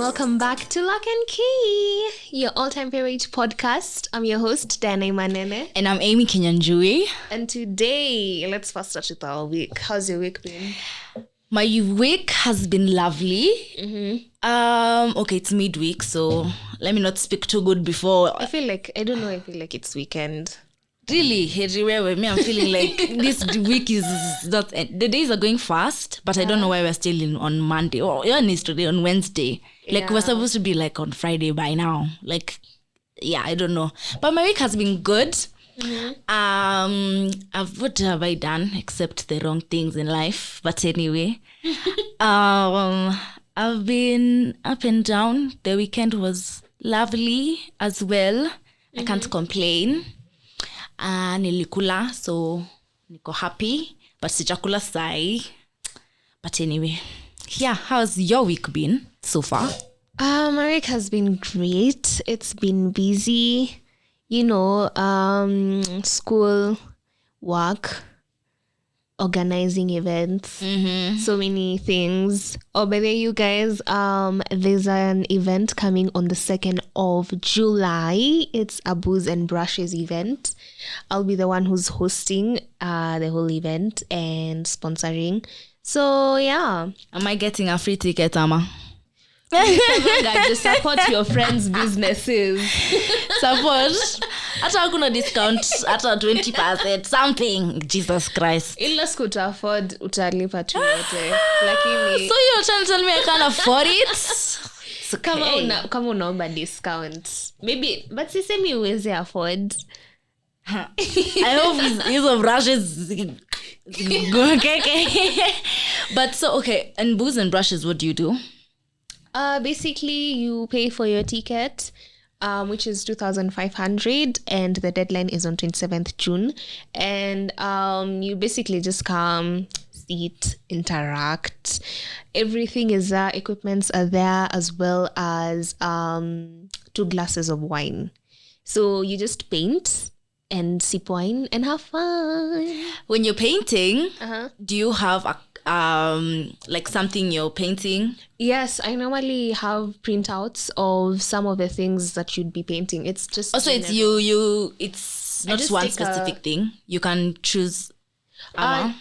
welcome back to Lock and Key, your all-time favorite podcast. I'm your host, Dana Manene. And I'm Amy Kinyanjui. And today, let's first start with our week. How's your week been? My week has been lovely. Okay, it's midweek, so let me not speak too good before. I feel like it's weekend. Really, everywhere with me, I'm feeling like this week is not. The days are going fast, but I don't know why we're still on Monday. Oh, yesterday on Wednesday. Like we're supposed to be like on Friday by now. Like, yeah, I don't know. But my week has been good. What have I done except the wrong things in life? But anyway, I've been up and down. The weekend was lovely as well. I can't complain. Nilikula, so niko happy, but sijakula sai. But anyway, yeah, how's your week been so far? My week has been great. It's been busy, school, work, organizing events, so many things. Oh, by the way, you guys, there's an event coming on the 2nd of July. It's a Booze and Brushes event. I'll be the one who's hosting the whole event and sponsoring. So, yeah. Am I getting a free ticket, Ama? Just support your friends' businesses. Support. Hata hakuna discount, hata 20%, something. Jesus Christ. Unless could afford, utalipa tu yote. Lakini So you're trying to tell me I can't afford it? Okay. Kama unaomba discount. Maybe, but sisemi uweze afford. I hope his of brushes okay. But so, okay, and Booze and Brushes, what do you do? Basically, you pay for your ticket, which is 2,500, and the deadline is on 27th June. And you basically just come, sit, interact. Everything is there. Equipments are there, as well as 2 glasses of wine. So you just paint and sip wine and have fun. When you're painting, do you have a like something you're painting? Yes, I normally have printouts of some of the things that you'd be painting. It's just also it's you it's not one specific thing. You can choose.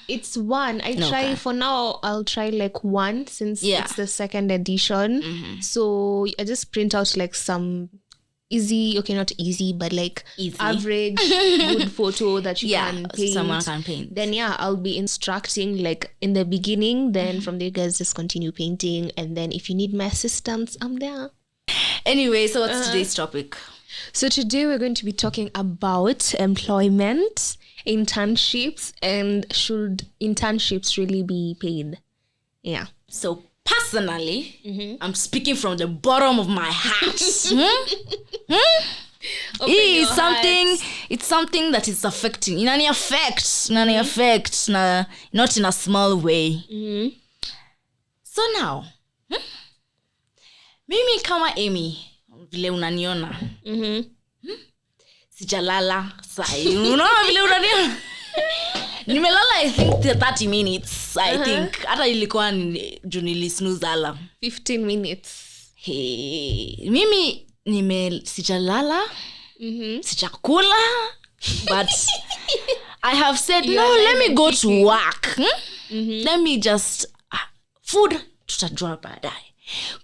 It's one. Try for now. I'll try like one since it's the 2nd edition. So I just print out like some easy, okay, not easy, but like easy, average good photo that you can paint. Someone can paint. Then I'll be instructing like in the beginning. Then from there, you guys just continue painting, and then if you need my assistance, I'm there. Anyway, so what's today's topic? So today we're going to be talking about employment, internships, and should internships really be paid? Yeah. So personally, I'm speaking from the bottom of my heart. It's something that is affecting. In any effect, not in a small way. So now, mimi kama Amy, vile unaniona, sijalala sai. Unaona vile unaniona? Nimelala I think 30 minutes. I think hata ilikuwa junili snooze alarm 15 minutes. Hey, mimi sijalala, sijakula, but I have said let me go to work. Let me just food tutajua baadaye.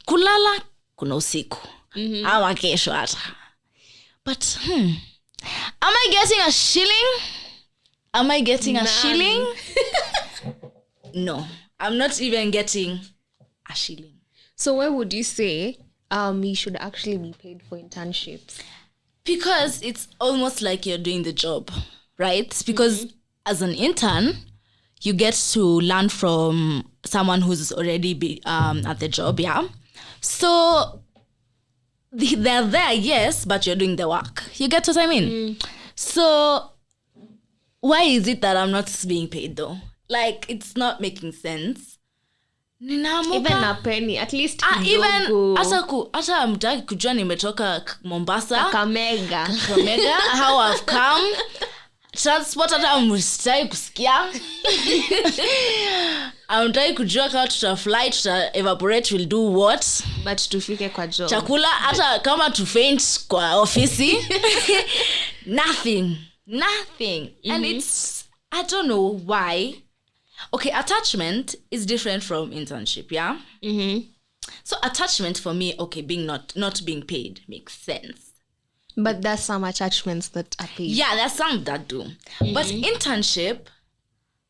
Kulala kuna usiku. Ama kesho hata. But am I getting a shilling? Am I getting a shilling? No, I'm not even getting a shilling. So why would you say you should actually be paid for internships? Because it's almost like you're doing the job, right? Because as an intern, you get to learn from someone who's already at the job, yeah? So they're there, yes, but you're doing the work. You get what I mean? So why is it that I'm not being paid though? Like, it's not making sense. Even a penny, at least even hata mtaki kujua nimetoka Mombasa Kakamega how I've come. transport hata mstai kusikia. Amtaki kujua kama tutafly, evaporate, will do what, but tufike kwa job. Chakula hata kama to faint kwa ofisi. Nothing. And it's, I don't know why. Okay, attachment is different from internship, yeah? So attachment for me, okay, being not being paid makes sense. But there's some attachments that are paid. Yeah, there's some that do. But internship,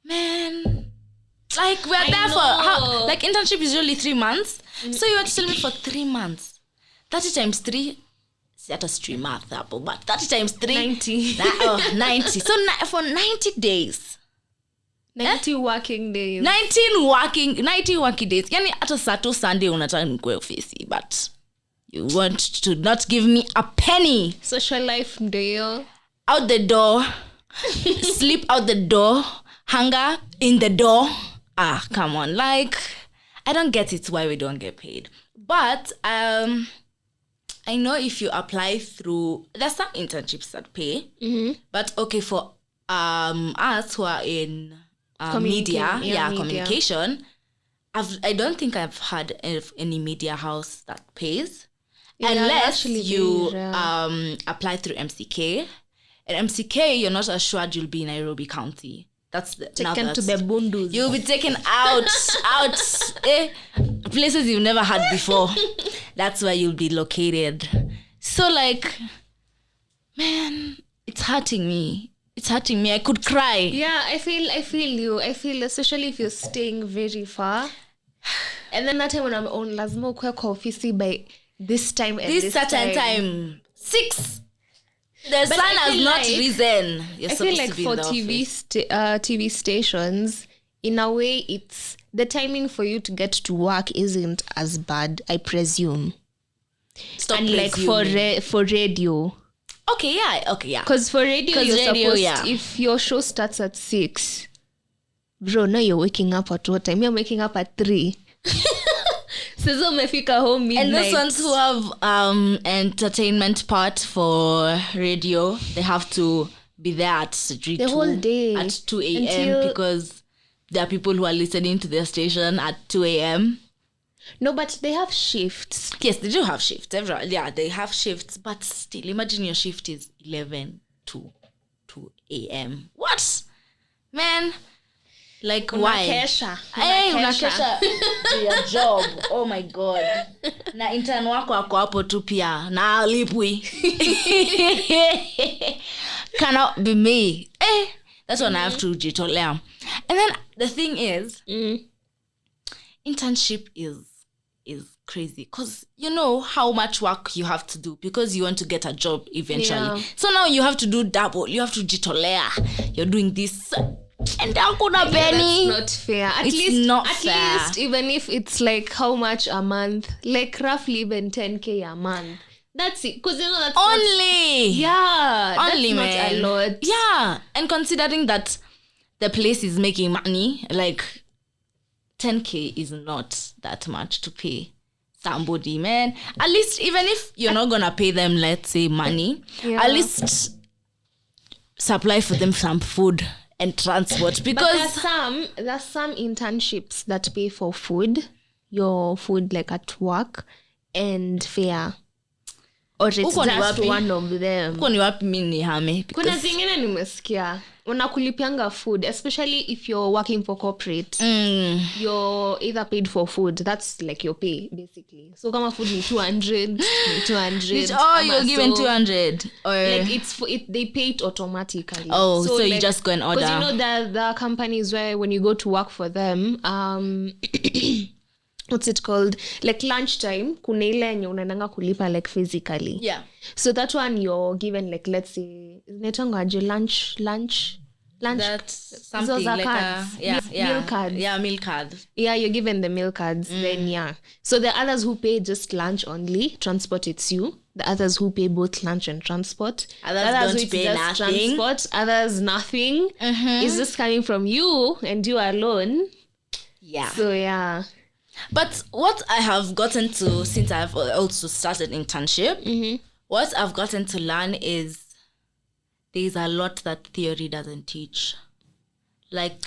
man, like we're there for, like internship is usually 3 months. So you have to tell me for 3 months. 30 times 3, set a stream math up, but 30 times 3, 90. 90. So for 90 days. 90 working days. 90 working days. Yani hata Saturday Sunday unataka nikwe ofisi, but you want to not give me a penny. Social life ndio. Out the door. Sleep out the door. Hunger in the door. Come on. Like, I don't get it why we don't get paid. But I know if you apply through, there's some internships that pay. But okay, for us who are in media, communication, I don't think I've had any media house that pays. Unless you apply through MCK. At MCK, you're not assured you'll be in Nairobi County. That's taken to the bundus. You'll be taken out, places you've never had before. That's where you'll be located. So like, man, it's hurting me. I could cry. Yeah, I feel you. I feel especially if you're staying very far. And then that time when I'm on lazima ukwe kwa ofisi by this time and this certain time. 6. The sun has not risen. You're I feel like for TV stations, in a way, it's the timing for you to get to work isn't as bad, I presume. Stop and presuming. Like for radio. Okay, yeah. Because for radio, you're supposed, if your show starts at 6, bro, now you're waking up at what time? You're waking up at 3. So umefika home midnight. And those ones who have entertainment part for radio, they have to be there at the whole day at 2 a.m. because there are people who are listening to their station at 2 a.m. No, but they have shifts. Yes, they do have shifts. They have shifts, but still, imagine your shift is 11 to 2 a.m. What? Man, like why? Unakesha your job. Oh my God. Na intern wako ako hapo tu pia na alipwi. Cannot be me. That's when I have to jitolea. And then the thing is, internship is crazy because you know how much work you have to do because you want to get a job eventually. So now you have to do double. You have to jitolea. You're doing this. And hakuna penny. That's not fair. At least even if it's like how much a month, like roughly even 10K a month. That's it. Because you know that's only. Only, that's man. Not a lot. Yeah. And considering that the place is making money, like 10K is not that much to pay somebody, man. At least even if you're not gonna pay them, let's say, money, at least supply for them some food and transport, because there's some internships that pay for food, your food like at work and fare, or it's just one of them. Uko ni wapi mimi nihame? Kuna zingine nimesikia unakulipianga food, especially if you're working for corporate. You're either paid for food, that's like your pay basically. So kama food ni 200 you're given 200 or like they pay it automatically. So like, you just go and order. Because you know there are companies where when you go to work for them, what's it called, like lunchtime kuna ile yenye unaendanga kulipa like physically. So that one you're given like, let's say inaitangwaje, lunch that's something like meal cards. Meal cards. You're given the meal cards. Then so the others who pay just lunch only, transport it's you. The others who pay both lunch and transport. Others don't pay nothing. Transport, others nothing. It's just coming from you and you alone. So but what I have gotten to since I've also started internship, what I've gotten to learn is there's a lot that theory doesn't teach. Like,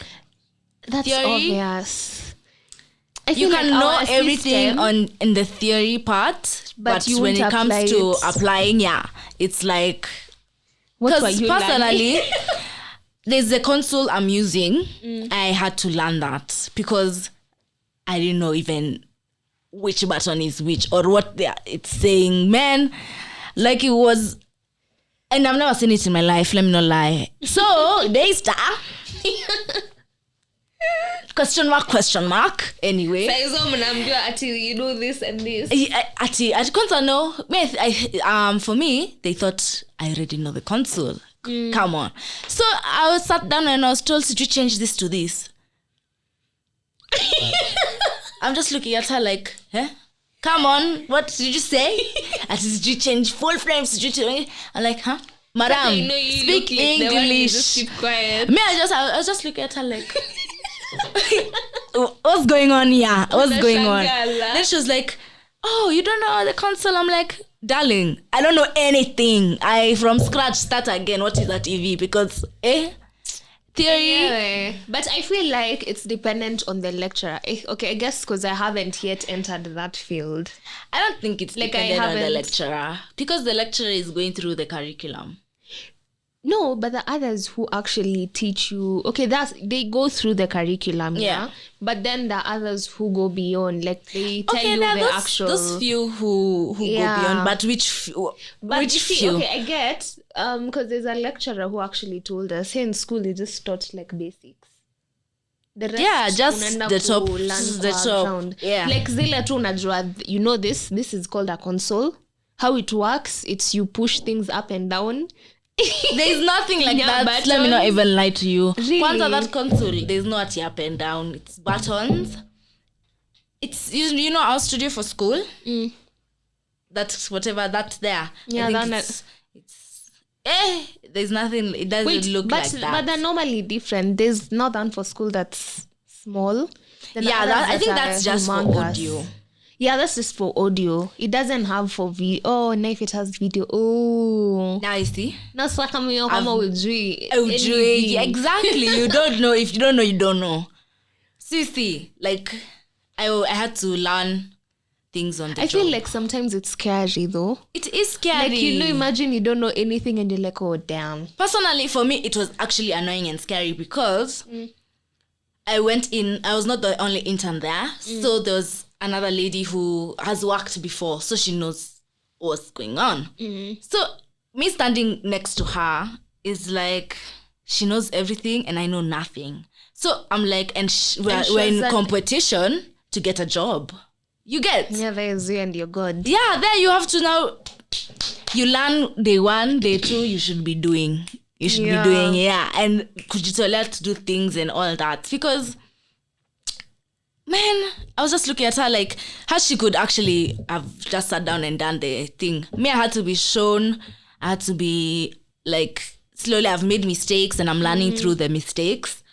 That's theory, obvious. you can know our everything system, in the theory part, but you when won't it comes apply to it. applying, it's like, What were because you personally, learning? there's a console I'm using. I had to learn that because I didn't know even which button is which or what it's saying. Man, like it was, and I've never seen it in my life, let me not lie. So, Daystar. Question mark. Anyway. Saizo mnaambiwa ati you do this and this. Ati console no. For me, they thought I already know the console. Come on. So I was sat down and I was told, did you change this to this? I'm just looking at her like, huh? Come on, what did you say? Did you change full frames? Did you change? I'm like, huh? Madam, speak English. Just keep quiet. Me, I was just looking at her like, what's going on here? What's going on? Then she was like, oh, you don't know the console? I'm like, darling, I don't know anything. I from scratch start again. What is that TV? Because theory. Yeah. But I feel like it's dependent on the lecturer. Okay, I guess because I haven't yet entered that field. I don't think it's like dependent on the lecturer, because the lecturer is going through the curriculum. No, but the others who actually teach you, okay, they go through the curriculum, yeah. But then the others who go beyond, like they tell you the actual. Those few who go beyond, but which few? Okay, I get, because there's a lecturer who actually told us, hey, in school you just taught like basics. The rest, just the top. Yeah. Like zile tu unajua, you know this is called a console. How it works, it's you push things up and down. There's nothing like that. Buttons. Let me not even lie to you. Really? Once on that console, there's no up and down. It's buttons. It's you know our studio for school. That's whatever that's there. Yeah, there's nothing. It doesn't look like that. But they're normally different. There's nothing for school that's small. I think that's just humongous. For audio. Yeah, that's just for audio. It doesn't have for video. Oh, now if it has video. Oh. Now you see. That's like ujui. Exactly. You don't know. If you don't know, you don't know. See. Like, I had to learn things on the job. I feel like sometimes it's scary though. It is scary. Like, imagine you don't know anything and you're like, oh, damn. Personally, for me, it was actually annoying and scary because I went in. I was not the only intern there. So there was another lady who has worked before, so she knows what's going on. So me standing next to her is like, she knows everything and I know nothing. So I'm like, we're in competition to get a job. You get? Yeah, there's you and you're good. Yeah, there you have to now, you learn day 1, day 2, you should be doing. You should be doing, and could you tell her to do things and all that? Because man, I was just looking at her like how she could actually have just sat down and done the thing. Me, I had to be shown. I had to be like, slowly I've made mistakes and I'm learning through the mistakes.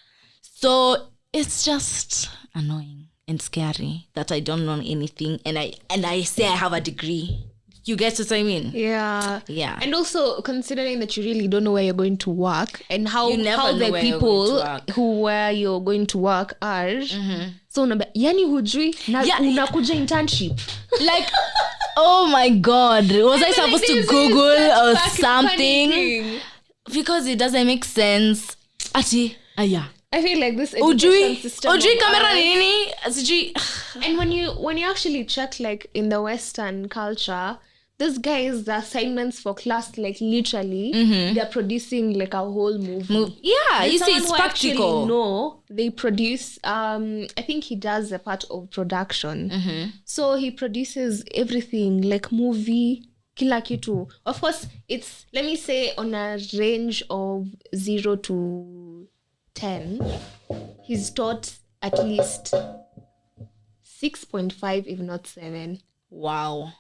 So it's just annoying and scary that I don't know anything and I say I have a degree. You get what I mean? Yeah. Yeah. And also considering that you really don't know where you're going to work and how the people where you're going to work are. So yani hujui unakuja internship. Like, oh my God. Was I supposed to Google or something? Panicking. Because it doesn't make sense. Ati, yeah. I feel like this education system. Camera nini? And when you actually check like in the Western culture, those guys, the assignments for class, like literally, they're producing like a whole movie. Yeah, you see, it's practical. No, they produce. I think he does a part of production. So he produces everything, like movie, kila kitu. Of course, it's, let me say, on a range of 0 to 10. He's taught at least 6.5, if not 7. Wow.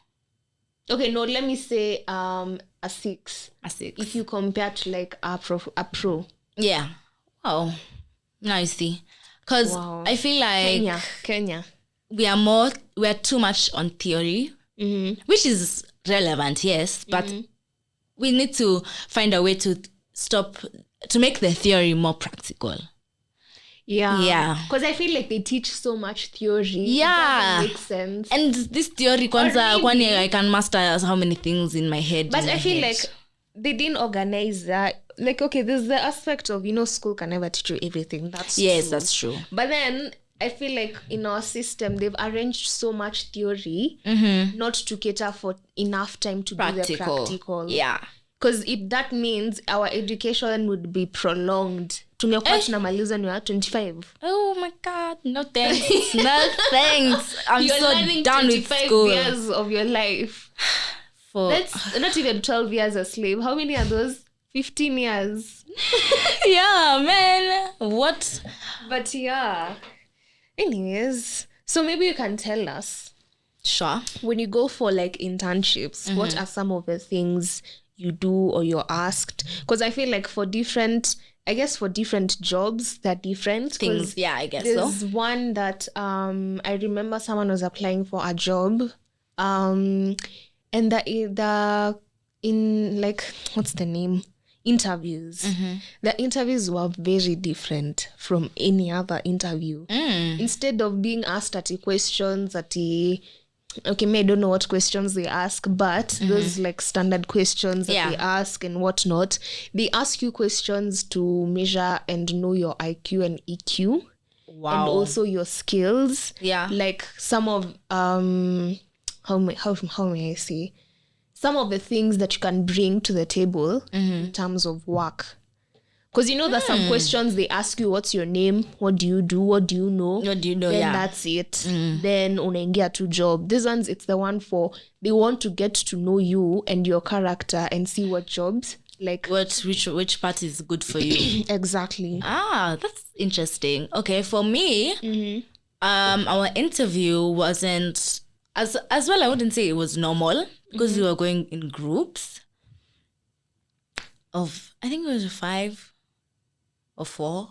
Okay, no, let me say a 6. A 6. If you compare to like a pro. Yeah. Wow. Now you see. Because I feel like Kenya. We are too much on theory, which is relevant, yes, but we need to find a way to make the theory more practical. Yeah. Because I feel like they teach so much theory. Yeah. It doesn't make sense. And this theory, kwanza, maybe- I can master how many things in my head. But I feel like they didn't organize that. Like, okay, there's the aspect of, school can never teach you everything. That's yes, true. that's true. But then I feel like in our system, they've arranged so much theory not to cater for enough time to do the practical. Yeah. Because that means our education would be prolonged. Tumekuwa tunamaliza ni wa 25. Oh my God. No thanks. No thanks. I'm You're so learning done with 25 school. years of your life. That's not even 12 years a slave. How many are those? 15 years. Yeah, man. What? But yeah. Anyways, so maybe you can tell us. Sure. When you go for like internships, what are some of the things you do or you're asked? Because I feel like for different jobs, they're different. Things, yeah, I guess so. There's one that I remember someone was applying for a job. And the in like, what's the name? Interviews. The interviews were very different from any other interview. Instead of being asked questions okay, I don't know what questions they ask, but those like standard questions that they ask and whatnot, they ask you questions to measure and know your IQ and EQ. Wow. And also your skills. Yeah. Like some of how may I say? Some of the things that you can bring to the table in terms of work. Because there's some questions they ask you, what's your name? What do you do? What do you know? What do you know? Then that's it. Then unaingia to job. This one's, it's the one for, they want to get to know you and your character and see what jobs, like which part is good for you. Exactly. That's interesting. Okay, for me, our interview wasn't as well. I wouldn't say it was normal because we were going in groups of, I think it was 5 or 4,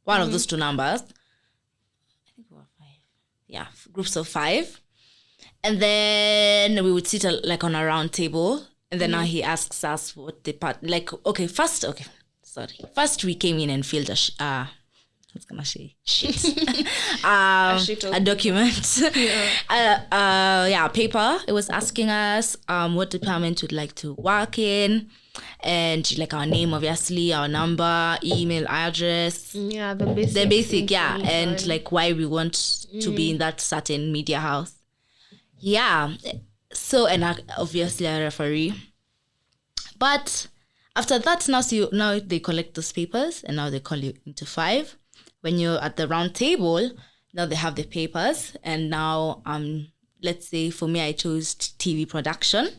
one of those two numbers. I think we were 5. Yeah, groups of 5. And then we would sit like on a round table. And then now he asks us what the part, like, first we came in and filled a document. Paper. It was asking us what department we'd like to work in. And like our name, obviously, our number, email address. Yeah, the basic, and like why we want to be in that certain media house. Yeah. So, and obviously a referee. But after that, now they collect those papers and now they call you into 5. When you're at the round table, now they have the papers. And now, let's say for me, I chose TV production.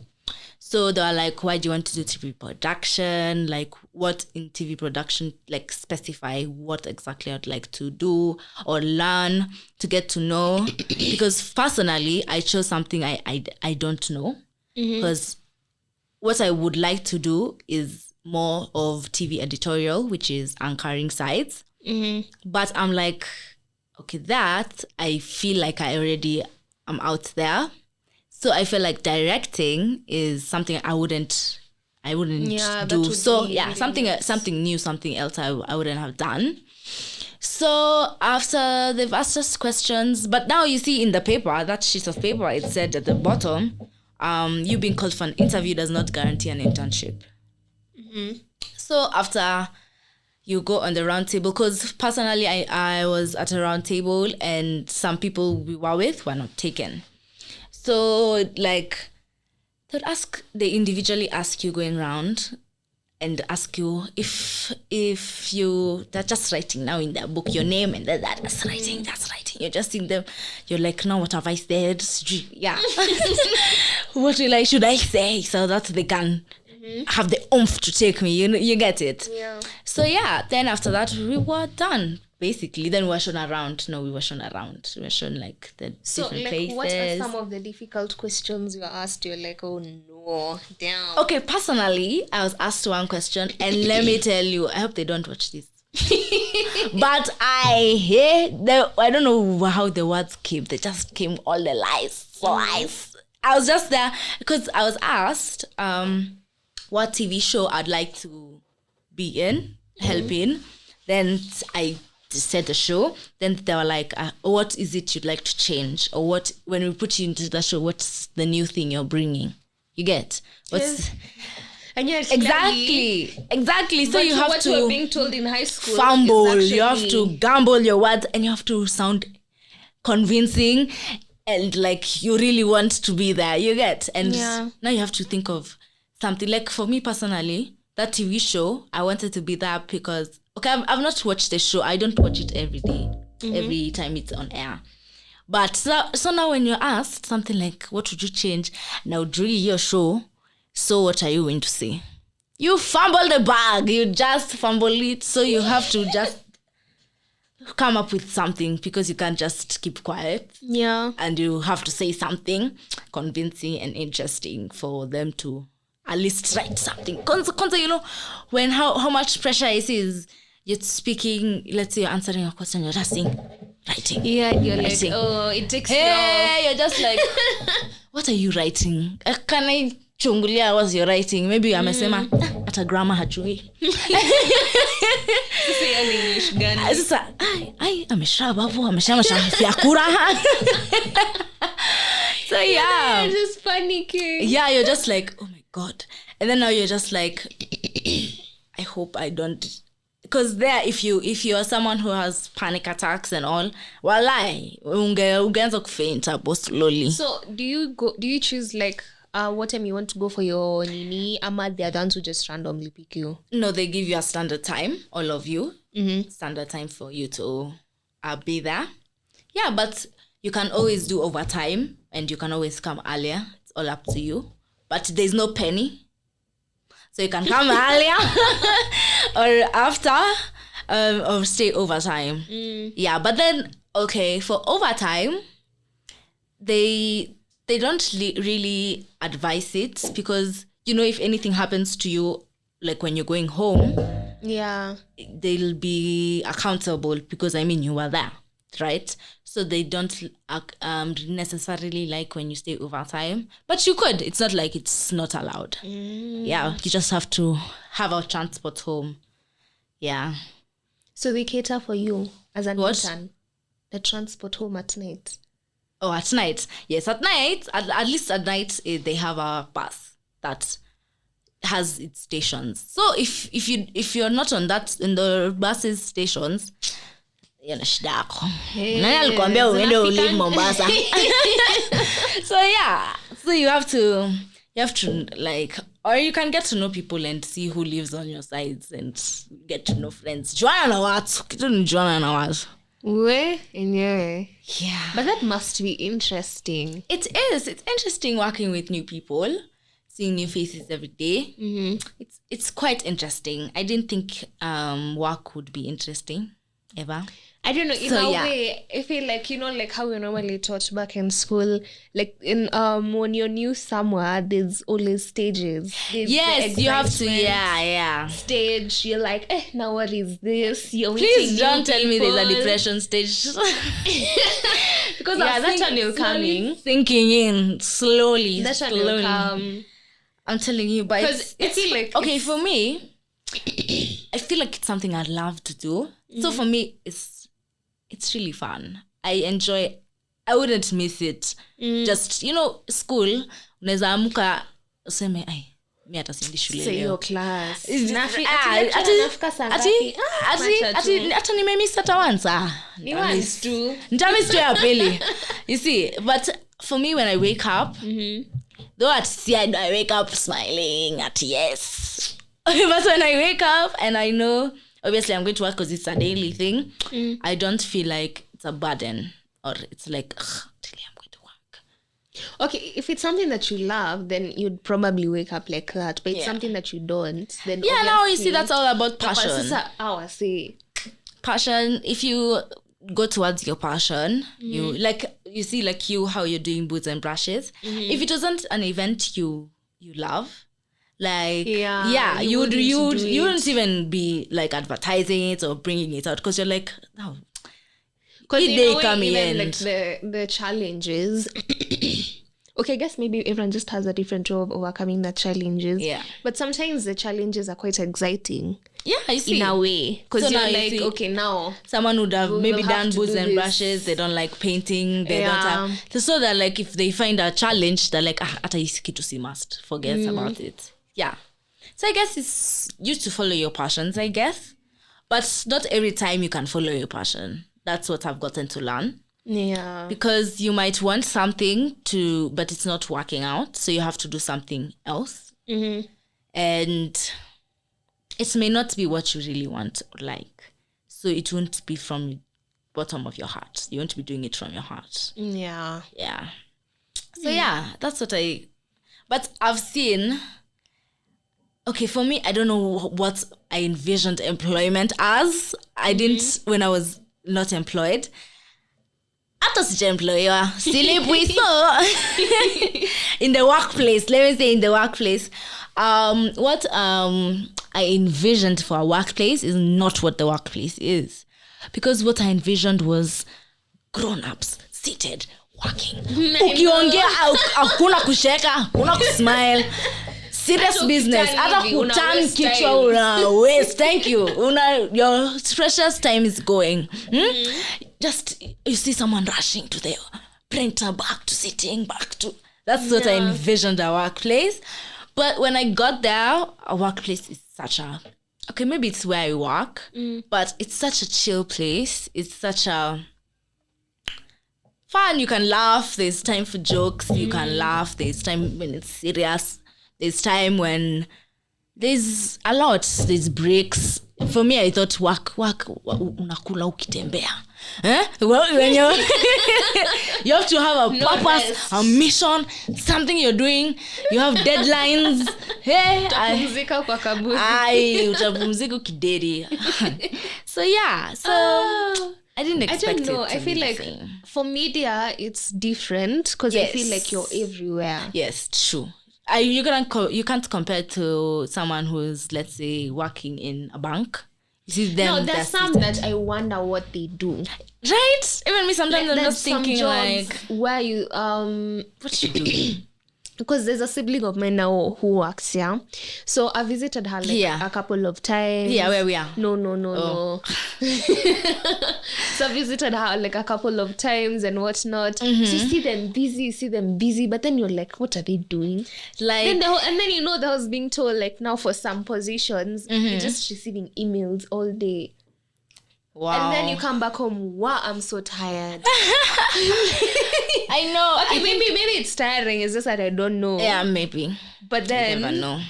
So they were like, why do you want to do TV production? Like, what in TV production, like, specify what exactly I'd like to do or learn to get to know. Because personally, I chose something I don't know. Because what I would like to do is more of TV editorial, which is anchoring sites. But I'm like, okay, that I feel like I already am out there. So I feel like directing is something I wouldn't do. So yeah, something new, something else I wouldn't have done. So after they've asked us questions, but now you see in the paper, that sheet of paper, it said at the bottom, you being called for an interview does not guarantee an internship. So after you go on the round table, because personally I was at a round table and some people we were with were not taken. So like they individually ask you going around and ask you if they're just writing now in their book your name and that's writing. You're just in them. You're like, no, what have I said? Yeah. What should I say so that they can have the oomph to take me? You get it? Yeah. So yeah, then after that we were done. Basically, then we were shown around. No, we were shown around. We were shown like the different places. What are some of the difficult questions you were asked? You're like, oh no, damn. Okay, personally, I was asked one question, and let me tell you, I hope they don't watch this. But I don't know how the words came. They just came all the lies. I was just there because I was asked what TV show I'd like to be in, help in. Then I set the show. Then they were like, what is it you'd like to change? Or what, when we put you into the show, what's the new thing you're bringing? You get? What's... And yes, exactly. So you have what to you were being told in high school. Fumble. You have to gamble your words, and you have to sound convincing, and like you really want to be there. You get? And now you have to think of something. Like for me personally, that TV show, I wanted to be there because I've not watched the show. I don't watch it every day, every time it's on air. But so now when you're asked something like, what would you change? Now during your show, so what are you going to say? You fumble the bag. You just fumble it. So you have to just come up with something because you can't just keep quiet. Yeah. And you have to say something convincing and interesting for them to at least write something. Because you know, when how much pressure it is, you're speaking, let's say you're answering a question, you're just saying, writing. Yeah, you're writing. like, oh, it takes you're just like, what are you writing? Can I chungulia was your writing? Maybe amesema ata grammar hajui. Say an English gani. Sasa ai ameshaba hapo ameshama fiakura. So yeah, You're just panicking. yeah, you're just like, oh my god. And then now you're just like, I hope I don't, because there, if you are someone who has panic attacks and all, walai ungeanza kufaint hapo slowly. So do you choose like what time you want to go for your nini, ama the other ones who just randomly pick you? No, they give you a standard time, all of you. Standard time for you to be there. Yeah, but you can always do overtime and you can always come earlier. It's all up to you. But there's no penny. So you can come earlier or after or stay overtime. Yeah, but then, okay, for overtime, they don't really advise it because, you know, if anything happens to you, like when you're going home, yeah, they'll be accountable because, I mean, you were there, right? So they don't necessarily like when you stay overtime. But you could. It's not like it's not allowed. Yeah, you just have to have a transport home. Yeah. So they cater for you as an What? intern. The transport home at night. Oh, at night. Yes, at night. At least at night, they have a bus that has its stations. So if you're not on that in the buses stations, yana shida yako. Nani alikwambia uende ulive Mombasa? So yeah, so you have to like, or you can get to know people and see who lives on your sides and get to know friends. Juana na watu, kitu ni juana na watu. Yeah. But That must be interesting. it is. It's interesting working with new people, seeing new faces every day. It's quite interesting. I didn't think work would be interesting ever. I don't know, in So, a yeah. way, I feel like, you know, like how we normally taught back in school, like in when you're new somewhere, there's always stages. There's the Yes, you have to. excitement Yeah. stage. You're like, now what is this? You're Please meeting don't new tell me there's a people. depression stage. Because Yeah, that one will coming. Sinking in slowly. That one will come. I'm telling you, but Because I feel like okay for me. I feel like it's something I'd love to do. So for me, it's really fun. I enjoy. I wouldn't miss it. Just, you know, school. Unaweza amka useme ai mimi hata siendi shule say leo. your class. Ati hata nimemiss hata once. Nitamiss tu ya pili. You see, but for me when I wake up, though at see I wake up smiling at yes. But when I wake up and I know obviously I'm going to work because it's a daily thing, I don't feel like it's a burden or it's like today I'm going to work. Okay, if it's something that you love, then you'd probably wake up like that. But it's something that you don't, then Yeah, now you obviously- see that's all about passion. Sasa, I say Passion, if you go towards your passion, you like, you see like you how you're doing boots and brushes. If it wasn't an event you love, like you wouldn't even be like advertising it or bringing it out because you're like, oh, because they come in like the challenges. Okay, I guess maybe everyone just has a different way of overcoming the challenges. Yeah. But sometimes the challenges are quite exciting. Yeah, I see. in a way, because So you're now you like, see. okay, now Someone would have We'll maybe have done to boots do and this. brushes. They don't like painting. They don't have. So that like if they find a challenge, they're like, ata to see must forget about it. Yeah. So I guess it's used to follow your passions, I guess. But not every time you can follow your passion. That's what I've gotten to learn. yeah, Because you might want something but it's not working out. So you have to do something else. And it may not be what you really want or like. So it won't be from the bottom of your heart. You won't be doing it from your heart. yeah. Yeah. So yeah, that's what but I've seen, okay, for me, I don't know what I envisioned employment as. I didn't, when I was not employed. Hata sijaemployewa. Silipwi. So, in the workplace, let me say in the workplace, what I envisioned for a workplace is not what the workplace is. Because what I envisioned was grown-ups, seated, working. Ukiongea, hakuna kusheka, hakuna kusmile. Serious business. Hata kuturn kichwa una waste. Thank you. Your precious time is going. Just, you see someone rushing to the printer, back to sitting, back to... That's what I envisioned a workplace. But when I got there, a workplace is such a... Okay, maybe it's where I work, but it's such a chill place. It's such a... fun. You can laugh. There's time for jokes. You can laugh. There's time when it's serious. There's time when there's a lot. There's breaks. For me, I thought work unakula ukitembea. Well, when you have to have a purpose, a mission, something you're doing. You have deadlines. Hey, Utapumzika kwa kaburi. utapumzika kideri. So yeah, I didn't expect it. I don't know. I feel like for media, it's different because I feel like you're everywhere. Yes, true. You can't compare it to someone who's, let's say, working in a bank. You see them. No, there's some that I wonder what they do. Right? Even me sometimes I'm just thinking like, where you what you do? Because there's a sibling of mine now who works here. So I visited her a couple of times. Yeah, where we are. No. So I visited her like a couple of times and whatnot. So you see them busy, but then you're like, what are they doing? Like, and then you know that I was being told like now for some positions, you're just receiving emails all day. Wow. And then you come back home, wow, I'm so tired. I know. Okay, maybe it's tiring. It's just that I don't know. Yeah, maybe. But then you never know.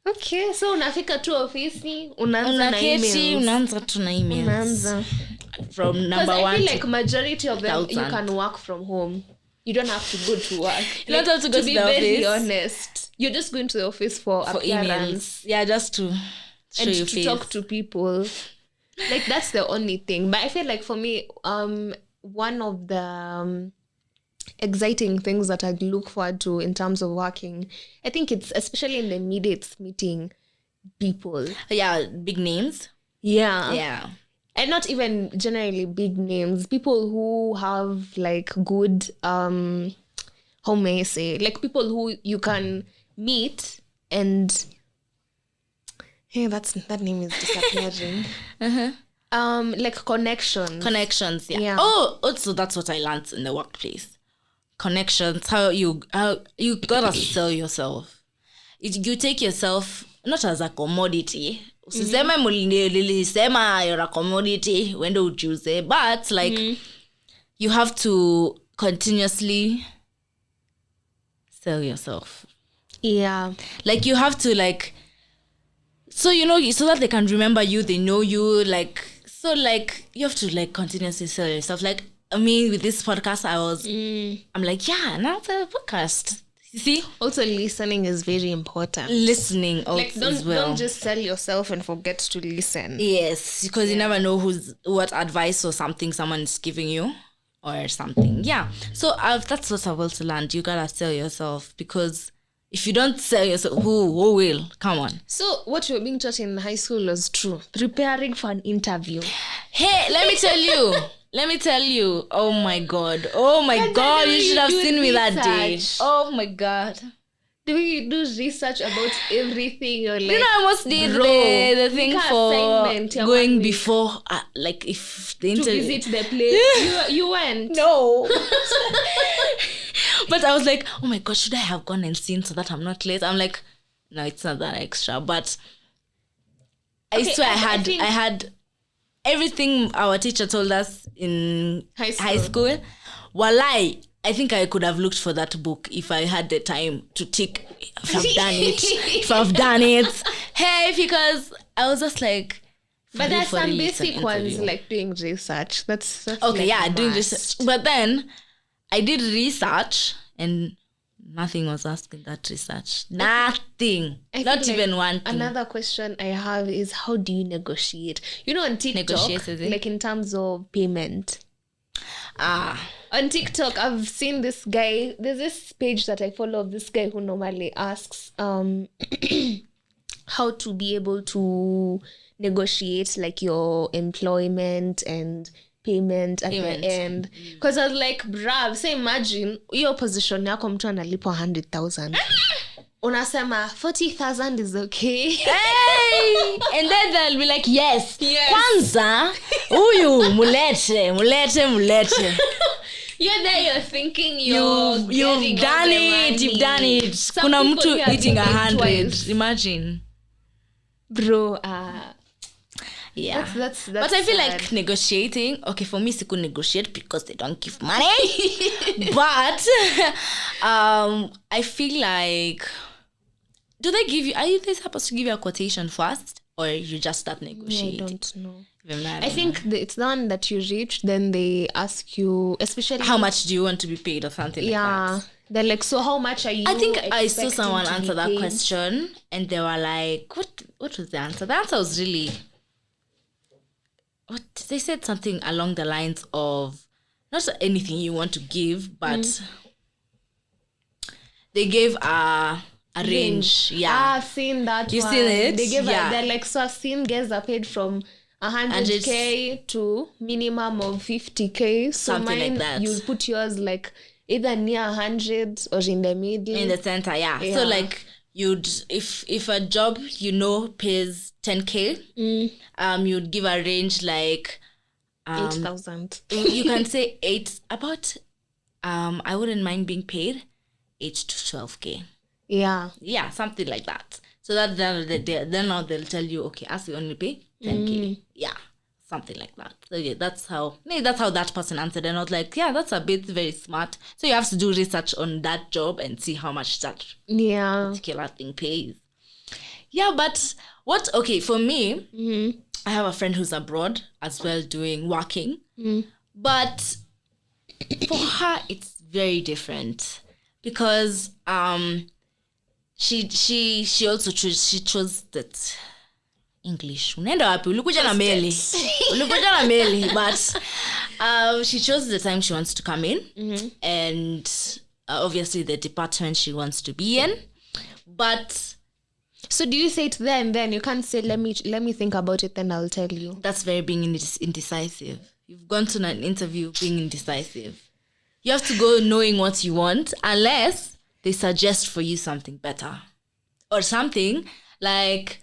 Okay, so unafika tu ofisi, unaanza tu na emails. From number 1 I feel like majority of them you can work from home. You don't have to go to work. You don't have to go to the office. To be very honest, you're just going to the office for appearance. Emails. Yeah, just to show and your to face. Talk to people. Like that's the only thing. But I feel like for me, one of the exciting things that I look forward to in terms of working, I think it's especially in the media, it's meeting people. Yeah, big names. Yeah. And not even generally big names. People who have like good, how may I say, like people who you can meet and... Hey, that name is disappearing. Like connections. Yeah. Oh, also that's what I learned in the workplace. Connections. How you gotta sell yourself. You take yourself not as a commodity. Usiseme nilisema you're a commodity when do you choose it, but like you have to continuously sell yourself. Yeah. Like you have to like. So, so that they can remember you, they know you, like, so, like, you have to, like, continuously sell yourself. Like, I mean, with this podcast, I'm like, yeah, now the podcast. You see? Also, listening is very important. Listening also as well. Don't just sell yourself and forget to listen. Yes, because you never know what advice or something someone is giving you or something. Yeah. So, that's what I've also learned. You gotta sell yourself because... if you don't sell yourself, who will? Come on. So what you were being taught in high school was true. Preparing for an interview. Hey, let me tell you. Oh my God. You should have seen me that day. Oh my God. Do you do research about everything? You're like, I almost did bro, the thing make a for assignment, going before, like if the to interview. visit the place. You went. No. But I was like, oh my God, should I have gone and seen so that I'm not late? I'm like, no, it's not that extra. But I swear I had everything our teacher told us in high school. Walai, I think I could have looked for that book if I had the time to tick if I've done it. If I've done it. Hey, because I was just like, but there's some basic ones like doing research. That's okay, like yeah, doing research. But then I did research and nothing was asked in that research. Nothing. Not even one thing. Another question I have is, how do you negotiate? On TikTok, like in terms of payment. On TikTok, I've seen this guy. There's this page that I follow of this guy who normally asks how to be able to negotiate like your employment and payment at the end. Because I was like, bruv, say imagine your position yako mtu analipo 100,000. Unasema 40,000 is okay. Hey! And then they'll be like, yes. Kwanza, uyu, mulete. You're there, you're thinking you've done it. You've done it. Kuna mtu eating 100. Imagine. Bro, yeah. That's but I feel sad. like negotiating, okay, for me, I could negotiate because they don't give money. But I feel like, do they give you, are they supposed to give you a quotation first? Or you just start negotiating? I don't know. I think it's the one that you reach, then they ask you, especially how much do you want to be paid or something like that. Yeah. They're like, so how much are you? I think I saw someone answer that question and they were like, what was the answer? The answer was really, what they said something along the lines of not anything you want to give, but they gave a range. Yeah, I've seen that. You seen it? They gave they're like, so I've seen guys are paid from 100K to minimum of 50K. So something mine, like that. you put yours like either near 100 or in the middle. In the center, yeah. So like you'd if a job pays 10K, you'd give a range like 8,000. You can say 8 about I wouldn't mind being paid 8 to 12K. Yeah, something like that. So that then now they'll tell you, okay, as we only pay 10K. Yeah, something like that. So yeah, that's how that person answered. And I was like, yeah, that's a bit very smart. So you have to do research on that job and see how much that particular thing pays. Yeah, but for me, I have a friend who's abroad as well working. But for her, it's very different because she also chose that English. Unaenda wapi? Ulikuja na meli. But she chose the time she wants to come in, and obviously the department she wants to be in. But so do you say to them then you can't say let me think about it, then I'll tell you? That's very being indecisive. You've gone to an interview being indecisive. You have to go knowing what you want, unless they suggest for you something better or something like,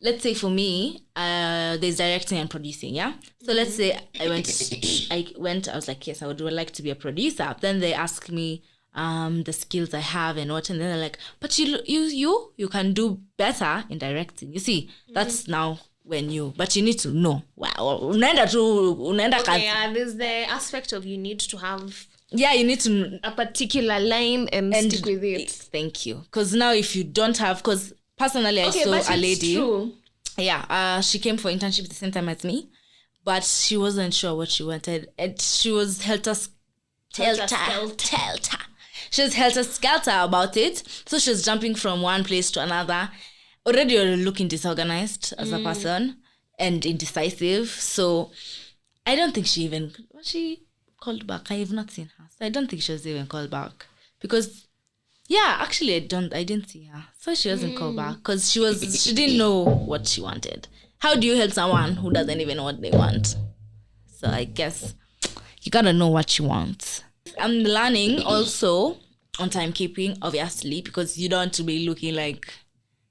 let's say for me, there's directing and producing, yeah? So let's say I was like, yes, I would like to be a producer. Then they ask me the skills I have and what, and then they're like, but you can do better in directing. You see, that's now but you need to know. Wow, there's the aspect of you need to have you need to a particular line and stick with it. Thank you. Because now if you don't have, because personally I saw a lady. True. Yeah, she came for internship the same time as me, but she wasn't sure what she wanted, and she was helter-skelter. She was helter-skelter about it, so she was jumping from one place to another. Already you're looking disorganized as a person and indecisive, so I don't think she called back. I have not seen her, so I don't think she was even called back because actually I didn't see her, so she wasn't called back because she didn't know what she wanted. How do you help someone who doesn't even know what they want? So I guess you gotta know what you want. I'm learning also on timekeeping, obviously, because you don't want to be looking like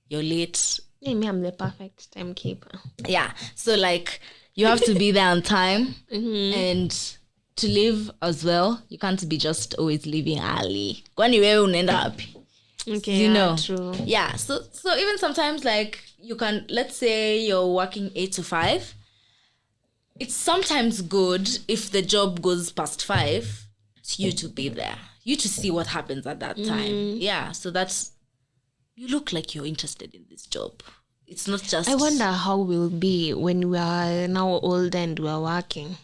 you're late. Yeah, me, I'm the perfect timekeeper. Yeah. So like you have to be there on time and to leave as well. You can't be just always leaving early. Kwani wewe unaenda wapi? Okay, You know. true. Yeah. So even sometimes like you can, let's say you're working 8 to 5. It's sometimes good if the job goes past 5, you to be there. You to see what happens at that time. Yeah. So that's, you look like you're interested in this job. It's not just... I wonder how we'll be when we are now old and we are working.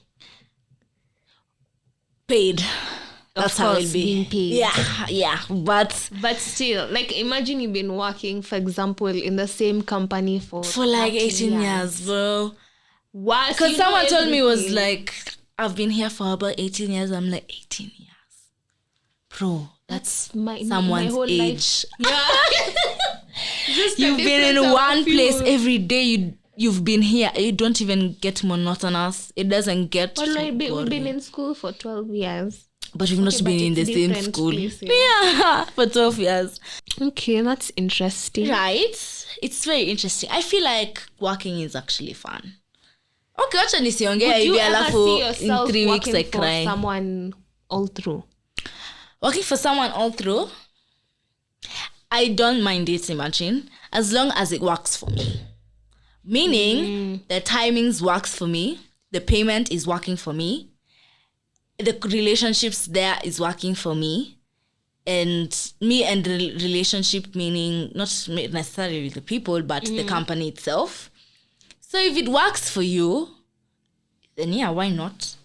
Paid. That's how it'll be. Being paid. Yeah. But still, like, imagine you've been working, for example, in the same company for like 18 years, bro. What? Because someone told me, was like, I've been here for about 18 years. I'm like, 18 years. Bro, that's someone's my whole age. Life. Yeah. You've been in one place every day. You've been here. It don't even get monotonous. It doesn't get... Well, we've been in school for 12 years. But we've not been in the same school. Places. Yeah, for 12 years. Okay, that's interesting. Right? It's very interesting. I feel like working is actually fun. Okay, acha nisiongea Would you hivi ever alafu see yourself in 3 weeks I working for cry. someone all through? Working for someone all through? I don't mind it, imagine, as long as it works for me. Meaning, the timings works for me, the payment is working for me, the relationships there is working for me, and me and the relationship, meaning not necessarily the people, but the company itself. So if it works for you, then yeah, why not?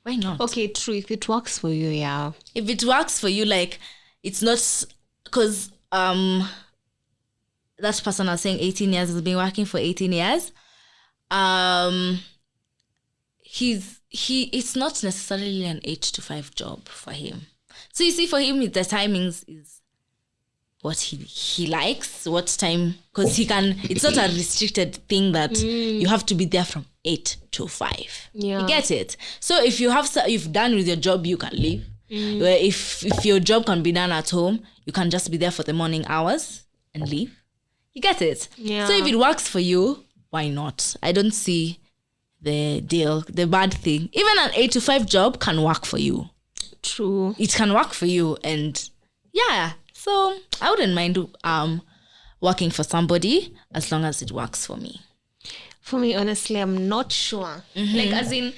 Why not? Okay, true. If it works for you, yeah. If it works for you, like, it's not... Because that person I was saying 18 years has been working for 18 years. It's not necessarily an 8 to 5 job for him. So you see, for him, the timings is what he likes, what time, because he can... It's not a restricted thing that you have to be there from 8 to 5. Yeah. You get it? So if you've done with your job, you can leave. Where if your job can be done at home, you can just be there for the morning hours and leave. You get it? Yeah. So if it works for you, why not? I don't see the bad thing. Even an 8 to 5 job can work for you. True. It can work for you, and yeah. So I wouldn't mind working for somebody as long as it works for me. For me, honestly, I'm not sure. Like, as in...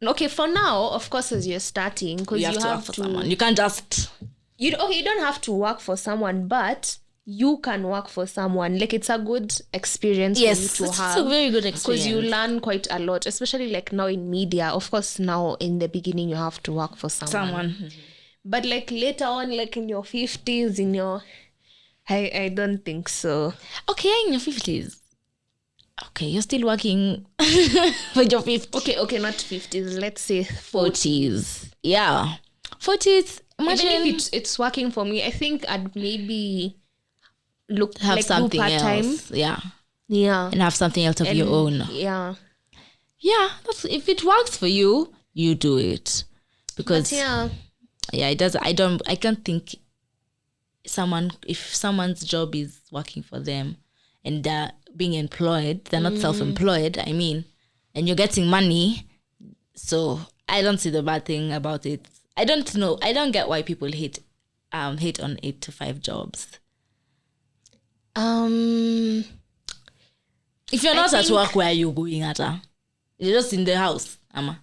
Okay, for now, of course, as you're starting, because You have to work for someone. You can't just... You don't have to work for someone, but you can work for someone. Like, it's a good experience for you to have. It's a very good experience. Because you learn quite a lot, especially like now in media. Of course, now in the beginning, you have to work for someone. But like later on, like in your 50s, I don't think so. Okay, in your 50s. Okay, you're still working for your 50s. Okay, not 50s. Let's say 40s. Yeah. 40s. Imagine even if it's working for me, I think I'd maybe have something else. Yeah. Yeah. And have something else of your own. Yeah. Yeah. If it works for you, you do it. Because yeah, it does. I can't think if someone's job is working for them and they're being employed, they're not self-employed, I mean, and you're getting money. So I don't see the bad thing about it. I don't know. I don't get why people hate on 8 to 5 jobs. If you're not at work, where are you going at? You're just in the house, Ama.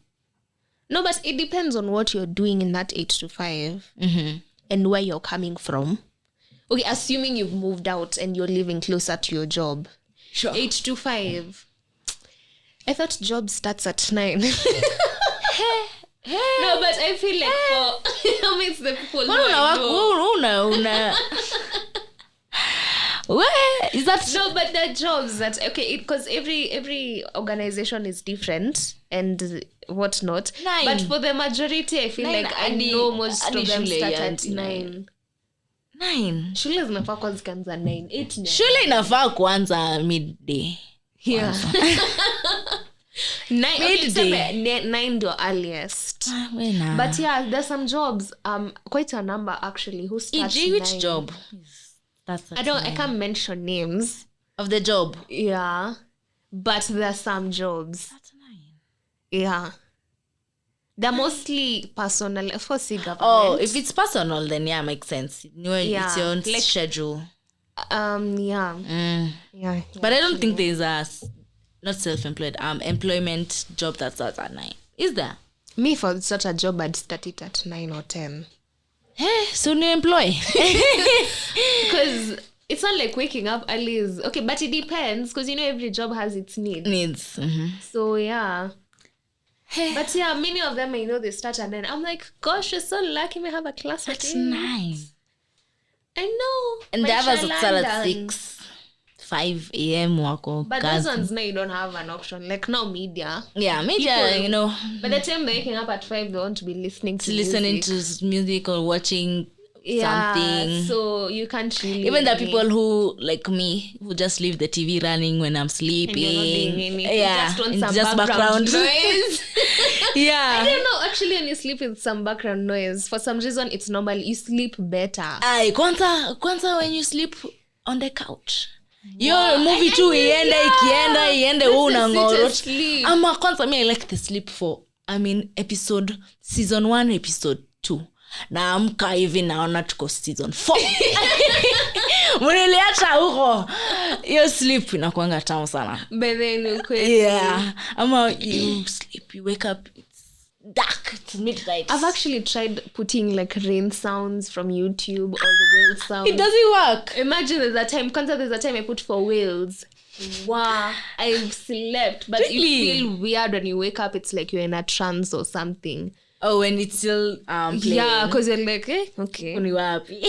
No, but it depends on what you're doing in that 8 to 5 and where you're coming from. Okay, assuming you've moved out and you're living closer to your job. Sure. 8 to 5. I thought job starts at 9. No, but I feel like for makes the people Where is that? No, but the jobs that because every organization is different and whatnot. 9. But for the majority, I feel like I know most of them start at 9. 9. Shule zinafaa kwa zikanza 9. 8 Shule inafaa kuanza midday. Yeah. Midday. 9 the earliest. Nah. But yeah, there's some jobs, quite a number actually, who start E.g., which 9. job? That's I can't mention names. of the job. Yeah. But there's some jobs. That's 9. Yeah. They're mostly personal, of course, government. Oh, if it's personal, then yeah, makes sense. It's your own like, schedule. Yeah. Yeah. But I don't think there's not self-employed, employment job that starts at 9. Is there? Me, for such a job, I'd start it at 9 or 10. Hey, soon you employ. Because it's not like waking up early is... Okay, but it depends, because, every job has its needs. So, yeah. But yeah, many of them, they start at 9. I'm like, gosh, you're so lucky we have a class at 8. 9. I know. And the others would start at 6, 5 a.m. wako. But those ones now you don't have an option. Like now media. Yeah, media, People, by the time they're waking up at 5, they want to be listening to music or watching something. So you can't really... Even the people who, like me, who just leave the TV running when I'm sleeping. And you're not doing anything. Yeah, just want some background noise. Yeah. I don't know. Actually, when you sleep with some background noise, for some reason, it's normal. You sleep better. Kwanza when you sleep on the couch. Your movie too, iende unangorot. Ama kwanza me I like the sleep for, season 1, episode 2. Naamka hivi naona tuko season 4. Mniliacha huko. Your sleep inakuanga tamu sana. But then yeah. Ama you sleep, you wake up, it's dark, it's midnight. I've actually tried putting like rain sounds from YouTube or the whale sounds. It doesn't work. Imagine there's a time I put for whales. Wow, I've slept, but really? You feel weird when you wake up. It's like you're in a trance or something. Oh, when it's still playing. Yeah, because you're like, okay. When you are happy.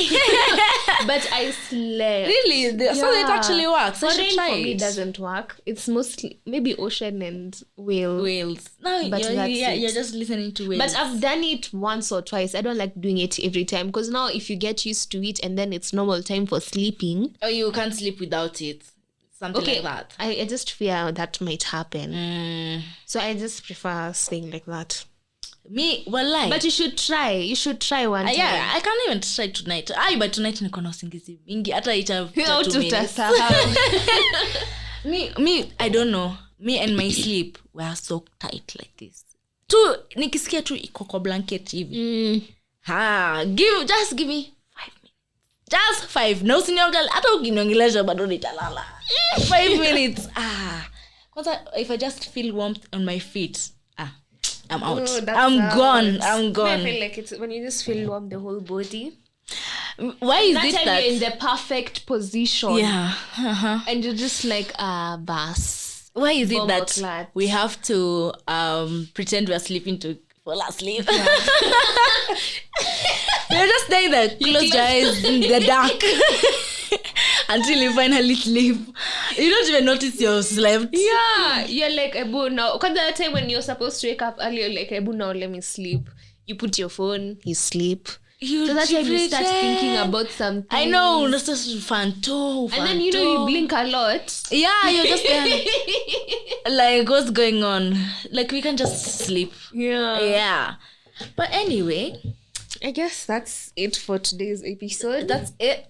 But I slept. Really? So it actually works. I should try for it. me, it doesn't work. It's mostly maybe ocean and whales. No, but you're just listening to whales. But I've done it once or twice. I don't like doing it every time. Because now if you get used to it and then it's normal time for sleeping. Oh, you can't sleep without it. Something like that. I just fear that might happen. So I just prefer staying like that. Me, well, but you should try one time. Yeah, I can't even try tonight. But tonight niko na usingizi mingi hata ita me I don't know. Me and my sleep we are so tight like this. Nikisikia tu iko kwa blanket hivi. Just give me 5 minutes. Just 5. No usiniongelesha hata ukiniongelesha bado nitalala. 5 minutes. Kwanza if I just feel warmth on my feet, I'm out. I'm gone. I feel like it's when you just feel warm the whole body. Why is it that you're in the perfect position? Yeah. And you're just like bas. Why is it that we have to pretend we're sleeping to fall asleep? Yeah. We're just staying there, close your eyes in the dark. Until you finally sleep. You don't even notice you're slept. Yeah. You're like, Ebu, now. Because the time when you're supposed to wake up early, you're like, Ebu, now let me sleep. You put your phone, you sleep. So that's when you start thinking about something. I know. That's just fun too. And then, you blink a lot. Yeah, you're just there. Like, what's going on? Like, we can just sleep. Yeah. But anyway, I guess that's it for today's episode. That's it.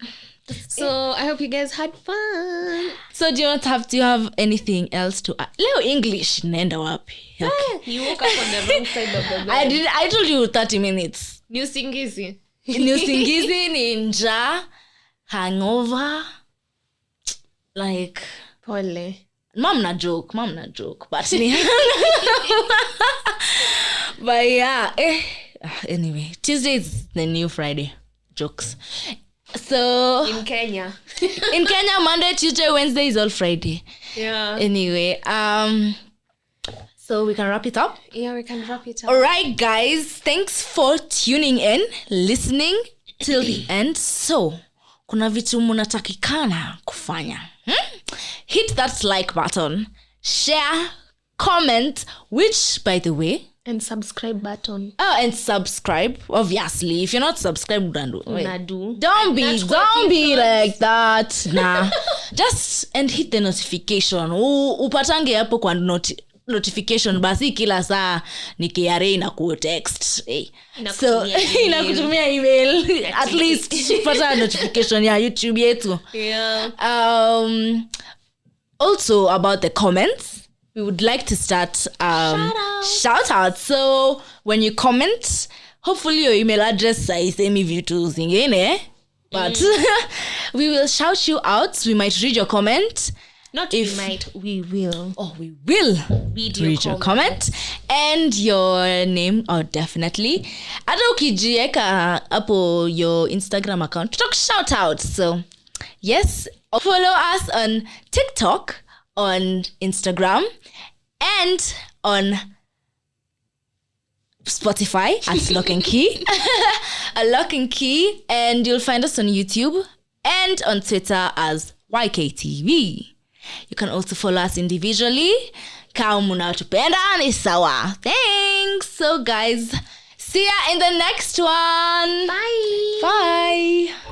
So I hope you guys had fun. So do you have anything else to add? Leo English nenda wapi? Okay. You woke up on the wrong side of the bed. I told you 30 minutes. New singizi, ninja, hangover, like pole. Mom na joke, but but yeah. Anyway, Tuesday is the new Friday. Jokes. So in Kenya, Monday, Tuesday, Wednesday is all Friday. Yeah. Anyway, so we can wrap it up. Yeah, we can wrap it up. All right, guys. Thanks for tuning in, listening till the end. So, kuna vitu munatakikana kufanya. Hit that like button, share, comment, which, by the way, and subscribe button. Oh, and subscribe. Obviously, if you're not subscribed, don't be like that. Nah, just and hit the notification. Upatange hapo kwa notification basi kila saa ni KRA na ku text so inakutumia email at least pata notification ya YouTube yetu. Also about the comments, we would like to start shout out. So when you comment, hopefully your email address haisemi vitu zingine, but we will shout you out. We might read your comment. We will. Oh, we will read your comment and your name. Oh, definitely. Hata ukijieka hapo your Instagram account, talk shout out. So yes, follow us on TikTok, on Instagram, and on Spotify at Lock and Key. A Lock and Key. And you'll find us on YouTube and on Twitter as YKTV. You can also follow us individually. Kama mnatupenda ni sawa. Thanks. So guys, see ya in the next one. Bye. Bye.